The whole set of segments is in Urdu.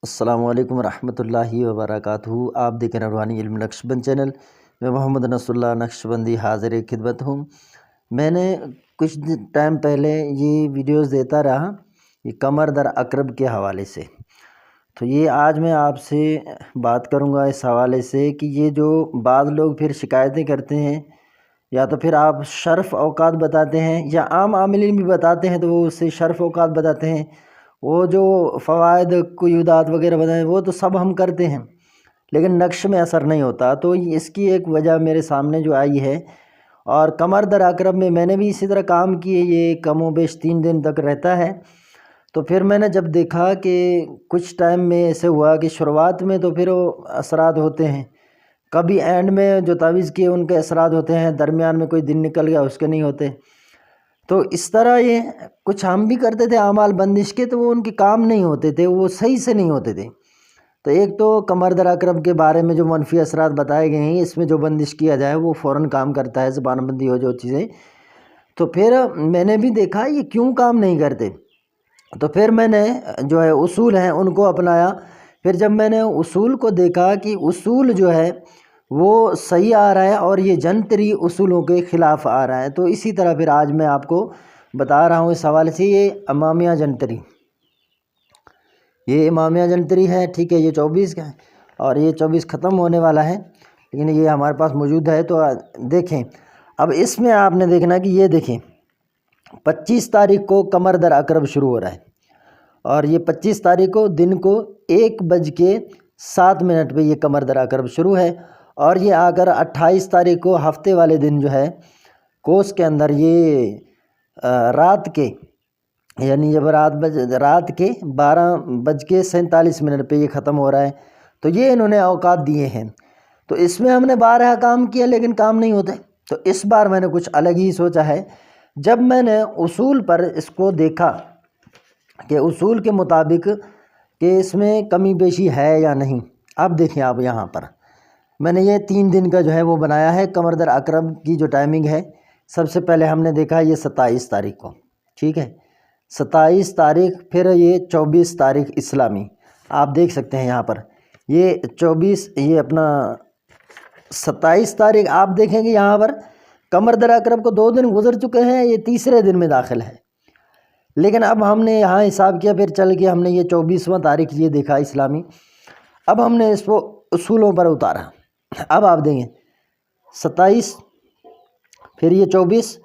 السلام علیکم ورحمۃ اللہ وبرکاتہ۔ آپ دیکھ رہے ہیں روحانی علم نقشبند چینل۔ میں محمد نصر اللہ نقشبندی حاضر خدمت ہوں۔ میں نے کچھ ٹائم پہلے یہ ویڈیوز دیتا رہا یہ قمر در عقرب کے حوالے سے، تو یہ آج میں آپ سے بات کروں گا اس حوالے سے کہ یہ جو بعض لوگ پھر شکایتیں کرتے ہیں، یا تو پھر آپ شرف اوقات بتاتے ہیں یا عام عاملین بھی بتاتے ہیں تو وہ اس سے شرف اوقات بتاتے ہیں، وہ جو فوائد قیودات وغیرہ بتائیں وہ تو سب ہم کرتے ہیں لیکن نقش میں اثر نہیں ہوتا۔ تو اس کی ایک وجہ میرے سامنے جو آئی ہے، اور قمر در عقرب میں نے بھی اسی طرح کام کیے، یہ کم و بیش 3 دن تک رہتا ہے۔ تو پھر میں نے جب دیکھا کہ کچھ ٹائم میں ایسے ہوا کہ شروعات میں تو پھر وہ اثرات ہوتے ہیں، کبھی اینڈ میں جو تعویذ کیے ان کے اثرات ہوتے ہیں، درمیان میں کوئی دن نکل گیا اس کے نہیں ہوتے۔ تو اس طرح یہ کچھ ہم بھی کرتے تھے اعمال بندش کے، تو وہ ان کے کام نہیں ہوتے تھے، وہ صحیح سے نہیں ہوتے تھے۔ تو ایک تو قمر در عقرب کے بارے میں جو منفی اثرات بتائے گئے ہیں، اس میں جو بندش کیا جائے وہ فوراً کام کرتا ہے، زبان بندی ہو جو چیزیں۔ تو پھر میں نے بھی دیکھا یہ کیوں کام نہیں کرتے، تو پھر میں نے جو ہے اصول ہیں ان کو اپنایا۔ پھر جب میں نے اصول کو دیکھا کہ اصول جو ہے وہ صحیح آ رہا ہے اور یہ جنتری اصولوں کے خلاف آ رہا ہے، تو اسی طرح پھر آج میں آپ کو بتا رہا ہوں اس حوالے سے۔ یہ امامیہ جنتری، یہ امامیہ جنتری ہے، ٹھیک ہے، یہ 24 کا ہے اور یہ 24 ختم ہونے والا ہے، لیکن یہ ہمارے پاس موجود ہے۔ تو دیکھیں اب اس میں آپ نے دیکھنا کہ یہ دیکھیں 25 تاریخ کو قمر در عقرب شروع ہو رہا ہے، اور یہ 25 تاریخ کو دن کو 1:07 پہ یہ قمر در عقرب شروع ہے، اور یہ آ کر 28 تاریخ کو ہفتے والے دن جو ہے کوس کے اندر یہ رات کے، یعنی جب رات کے 12:47 پہ یہ ختم ہو رہا ہے۔ تو یہ انہوں نے اوقات دیے ہیں، تو اس میں ہم نے 12 کام کیا لیکن کام نہیں ہوتے۔ تو اس بار میں نے کچھ الگ ہی سوچا ہے۔ جب میں نے اصول پر اس کو دیکھا کہ اصول کے مطابق کہ اس میں کمی بیشی ہے یا نہیں، اب دیکھیں آپ یہاں پر میں نے یہ 3 دن کا جو ہے وہ بنایا ہے قمر در عقرب کی جو ٹائمنگ ہے۔ سب سے پہلے ہم نے دیکھا یہ 27 تاریخ کو، ٹھیک ہے، 27 تاریخ، پھر یہ 24 تاریخ اسلامی، آپ دیکھ سکتے ہیں یہاں پر یہ 24، یہ اپنا 27 تاریخ آپ دیکھیں گے یہاں پر قمر در عقرب کو 2 دن گزر چکے ہیں، یہ تیسرے دن میں داخل ہے، لیکن اب ہم نے یہاں حساب کیا، پھر چل کے ہم نے یہ 24واں تاریخ یہ دیکھا اسلامی۔ اب ہم نے اس کو اصولوں پر اتارا، اب آپ دیکھیں 27، پھر یہ 24،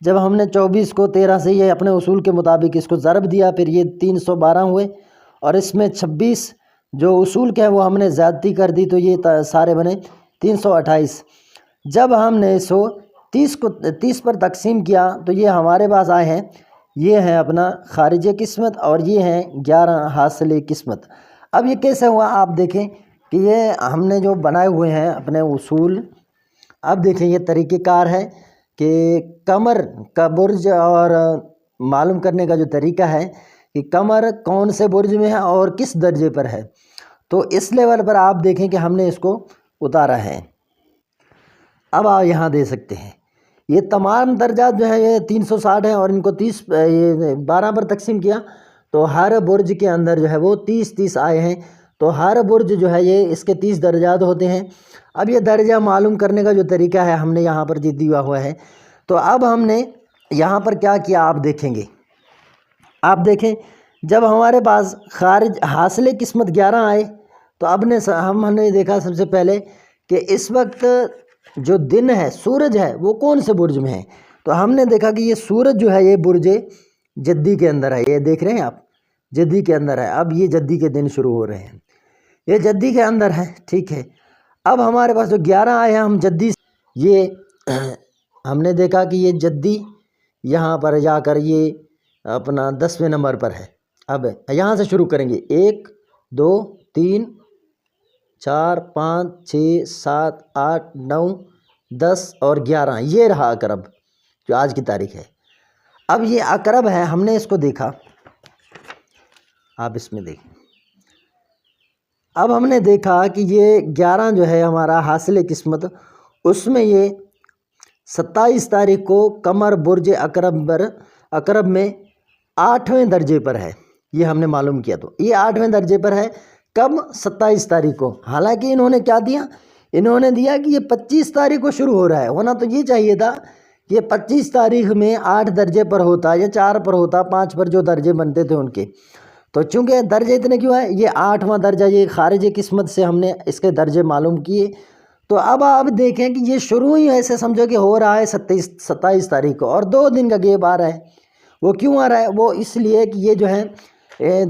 جب ہم نے 24 کو 13 سے یہ اپنے اصول کے مطابق اس کو ضرب دیا، پھر یہ 312 ہوئے، اور اس میں 26 جو اصول کے ہیں وہ ہم نے زیادتی کر دی، تو یہ سارے بنے 328۔ جب ہم نے اس کو 30 پر تقسیم کیا تو یہ ہمارے پاس آئے ہیں، یہ ہیں اپنا خارج قسمت اور یہ ہیں 11 حاصل قسمت۔ اب یہ کیسے ہوا آپ دیکھیں کہ یہ ہم نے جو بنائے ہوئے ہیں اپنے اصول، اب دیکھیں یہ طریقہ کار ہے کہ قمر کا برج اور معلوم کرنے کا جو طریقہ ہے کہ قمر کون سے برج میں ہے اور کس درجے پر ہے، تو اس لیول پر آپ دیکھیں کہ ہم نے اس کو اتارا ہے۔ اب آپ یہاں دے سکتے ہیں یہ تمام درجات جو ہیں یہ 360 ہیں، اور ان کو 12 پر تقسیم کیا تو ہر برج کے اندر جو ہے وہ 30 آئے ہیں، تو ہر برج جو ہے یہ اس کے 30 درجات ہوتے ہیں۔ اب یہ درجہ معلوم کرنے کا جو طریقہ ہے ہم نے یہاں پر دیا ہوا ہے۔ تو اب ہم نے یہاں پر کیا کیا آپ دیکھیں گے، آپ دیکھیں جب ہمارے پاس خارج حاصل قسمت 11 آئے تو اب ہم نے دیکھا سب سے پہلے کہ اس وقت جو دن ہے سورج ہے وہ کون سے برج میں ہے، تو ہم نے دیکھا کہ یہ سورج جو ہے یہ برج جدی کے اندر ہے، یہ دیکھ رہے ہیں آپ جدی کے اندر ہے۔ اب یہ جدی کے دن شروع ہو رہے ہیں، یہ جدی کے اندر ہے، ٹھیک ہے۔ اب ہمارے پاس جو 11 آئے ہیں ہم جدی، یہ ہم نے دیکھا کہ یہ جدی یہاں پر جا کر یہ اپنا 10ویں نمبر پر ہے۔ اب یہاں سے شروع کریں گے، 1 2 3 4 5 6 7 8 9 10 اور 11، یہ رہا عقرب جو آج کی تاریخ ہے۔ اب یہ عقرب ہے، ہم نے اس کو دیکھا، آپ اس میں دیکھیں، اب ہم نے دیکھا کہ یہ 11 جو ہے ہمارا حاصل قسمت، اس میں یہ 27 تاریخ کو قمر برج عقرب میں 8ویں درجے پر ہے، یہ ہم نے معلوم کیا، تو یہ 8ویں درجے پر ہے کب؟ 27 تاریخ کو. حالانکہ انہوں نے کیا دیا؟ انہوں نے دیا کہ یہ 25 تاریخ کو شروع ہو رہا ہے. ہونا تو یہ چاہیے تھا کہ یہ 25 تاریخ میں 8 درجے پر ہوتا یا 4 پر ہوتا، 5 پر جو درجے بنتے تھے ان کے. تو چونکہ درجے اتنے کیوں ہے؟ یہ 8واں درجہ یہ خارج قسمت سے ہم نے اس کے درجے معلوم کیے. تو اب آپ دیکھیں کہ یہ شروع ہی ایسے سمجھو کہ ہو رہا ہے 27 تاریخ کو، اور 2 دن کا گیپ آ رہا ہے. وہ کیوں آ رہا ہے؟ وہ اس لیے کہ یہ جو ہے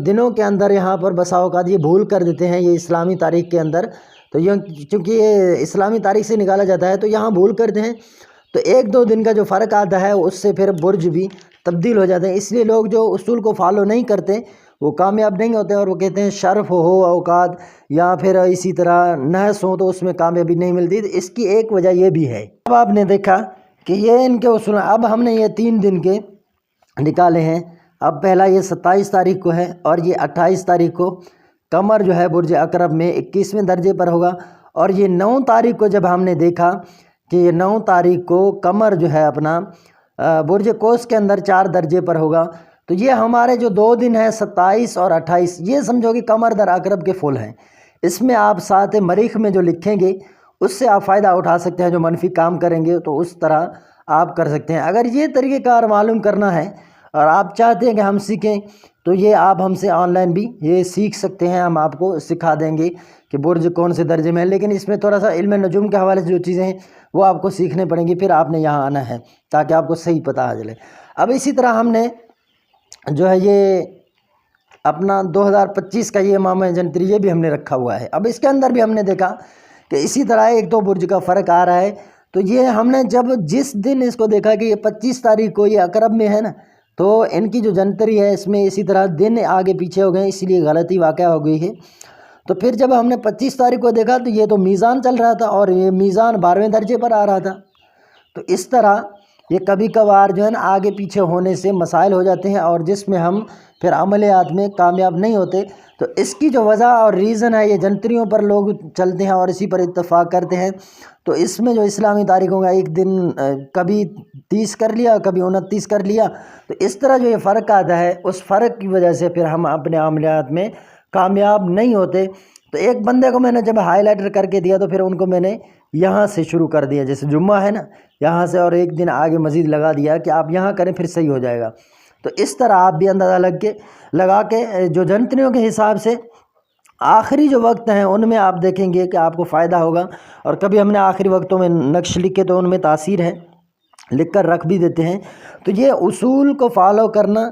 دنوں کے اندر یہاں پر بسا اوقات یہ بھول کر دیتے ہیں یہ اسلامی تاریخ کے اندر. تو یہ چونکہ یہ اسلامی تاریخ سے نکالا جاتا ہے تو یہاں بھول کرتے ہیں، تو 1-2 دن کا جو فرق آتا ہے اس سے پھر برج بھی تبدیل ہو جاتے ہیں. اس لیے لوگ جو اصول کو فالو نہیں کرتے وہ کامیاب نہیں ہوتے، اور وہ کہتے ہیں شرف ہو اوقات یا پھر اسی طرح نحس ہو تو اس میں کامیابی نہیں ملتی. اس کی ایک وجہ یہ بھی ہے. اب آپ نے دیکھا کہ یہ ان کے اصول، اب ہم نے یہ 3 دن کے نکالے ہیں. اب پہلا یہ 27 تاریخ کو ہے، اور یہ 28 تاریخ کو قمر جو ہے برج عقرب میں 21ویں درجے پر ہوگا. اور یہ 9 تاریخ کو جب ہم نے دیکھا کہ یہ 9 تاریخ کو قمر جو ہے اپنا برج قوس کے اندر 4 درجے پر ہوگا. تو یہ ہمارے جو 2 دن ہیں 27 اور 28، یہ سمجھو کہ قمر در عقرب کے فل ہیں. اس میں آپ ساتھ مریخ میں جو لکھیں گے اس سے آپ فائدہ اٹھا سکتے ہیں. جو منفی کام کریں گے تو اس طرح آپ کر سکتے ہیں. اگر یہ طریقہ کار معلوم کرنا ہے اور آپ چاہتے ہیں کہ ہم سیکھیں تو یہ آپ ہم سے آن لائن بھی یہ سیکھ سکتے ہیں. ہم آپ کو سکھا دیں گے کہ برج کون سے درجے میں ہے. لیکن اس میں تھوڑا سا علم نجوم کے حوالے سے جو چیزیں ہیں وہ آپ کو سیکھنے پڑیں گی. پھر آپ نے یہاں آنا ہے تاکہ آپ کو صحیح پتہ آ جائے. اب اسی طرح ہم نے جو ہے یہ اپنا 2025 کا یہ ماہ جنتری یہ بھی ہم نے رکھا ہوا ہے. اب اس کے اندر بھی ہم نے دیکھا کہ اسی طرح 1-2 برج کا فرق آ رہا ہے. تو یہ ہم نے جب جس دن اس کو دیکھا کہ یہ 25 تاریخ کو یہ عقرب میں ہے نا، تو ان کی جو جنتری ہے اس میں اسی طرح دن آگے پیچھے ہو گئے، اس لیے غلطی واقع ہو گئی ہے. تو پھر جب ہم نے 25 تاریخ کو دیکھا تو یہ تو میزان چل رہا تھا اور یہ میزان 12ویں درجے پر آ رہا تھا. تو اس طرح یہ کبھی کبھار جو ہے نا آگے پیچھے ہونے سے مسائل ہو جاتے ہیں اور جس میں ہم پھر عملیات میں کامیاب نہیں ہوتے. تو اس کی جو وجہ اور ریزن ہے، یہ جنتریوں پر لوگ چلتے ہیں اور اسی پر اتفاق کرتے ہیں. تو اس میں جو اسلامی تاریخوں کا ایک دن کبھی 30 کر لیا، کبھی 29 کر لیا، تو اس طرح جو یہ فرق آتا ہے اس فرق کی وجہ سے پھر ہم اپنے عملیات میں کامیاب نہیں ہوتے. تو ایک بندے کو میں نے جب ہائی لائٹر کر کے دیا تو پھر ان کو میں نے یہاں سے شروع کر دیا، جیسے جمعہ ہے نا یہاں سے، اور ایک دن آگے مزید لگا دیا کہ آپ یہاں کریں پھر صحیح ہو جائے گا. تو اس طرح آپ بھی اندازہ لگا کے جو جنتریوں کے حساب سے آخری جو وقت ہیں ان میں آپ دیکھیں گے کہ آپ کو فائدہ ہوگا. اور کبھی ہم نے آخری وقتوں میں نقش لکھے تو ان میں تاثیر ہے، لکھ کر رکھ بھی دیتے ہیں. تو یہ اصول کو فالو کرنا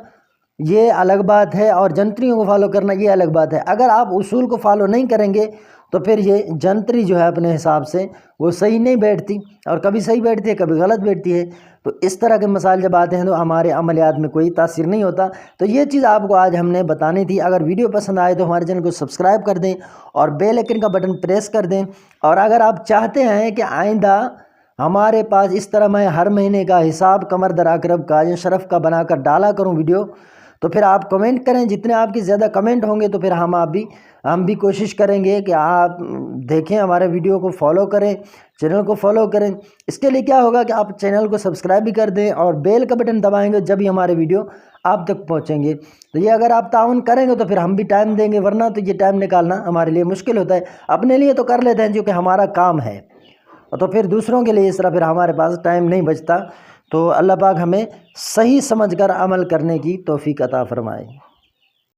یہ الگ بات ہے اور جنتریوں کو فالو کرنا یہ الگ بات ہے. اگر آپ اصول کو فالو نہیں کریں گے تو پھر یہ جنتری جو ہے اپنے حساب سے وہ صحیح نہیں بیٹھتی، اور کبھی صحیح بیٹھتی ہے کبھی غلط بیٹھتی ہے. تو اس طرح کے مسائل جب آتے ہیں تو ہمارے عملیات میں کوئی تاثیر نہیں ہوتا. تو یہ چیز آپ کو آج ہم نے بتانی تھی. اگر ویڈیو پسند آئے تو ہمارے چینل کو سبسکرائب کر دیں اور بیل آئیکن کا بٹن پریس کر دیں. اور اگر آپ چاہتے ہیں کہ آئندہ ہمارے پاس اس طرح میں ہر مہینے کا حساب قمر در عقرب کا یا شرف کا بنا کر ڈالا کروں ویڈیو، تو پھر آپ کمنٹ کریں. جتنے آپ کی زیادہ کمنٹ ہوں گے تو پھر ہم بھی کوشش کریں گے کہ آپ دیکھیں ہمارے ویڈیو کو فالو کریں، چینل کو فالو کریں. اس کے لیے کیا ہوگا کہ آپ چینل کو سبسکرائب بھی کر دیں اور بیل کا بٹن دبائیں گے جب ہی ہمارے ویڈیو آپ تک پہنچیں گے. تو یہ اگر آپ تعاون کریں گے تو پھر ہم بھی ٹائم دیں گے، ورنہ تو یہ ٹائم نکالنا ہمارے لیے مشکل ہوتا ہے. اپنے لیے تو کر لیتے ہیں کیونکہ ہمارا کام ہے، تو پھر دوسروں کے لیے اس طرح پھر ہمارے پاس ٹائم نہیں بچتا. تو اللہ پاک ہمیں صحیح سمجھ کر عمل کرنے کی توفیق عطا فرمائے.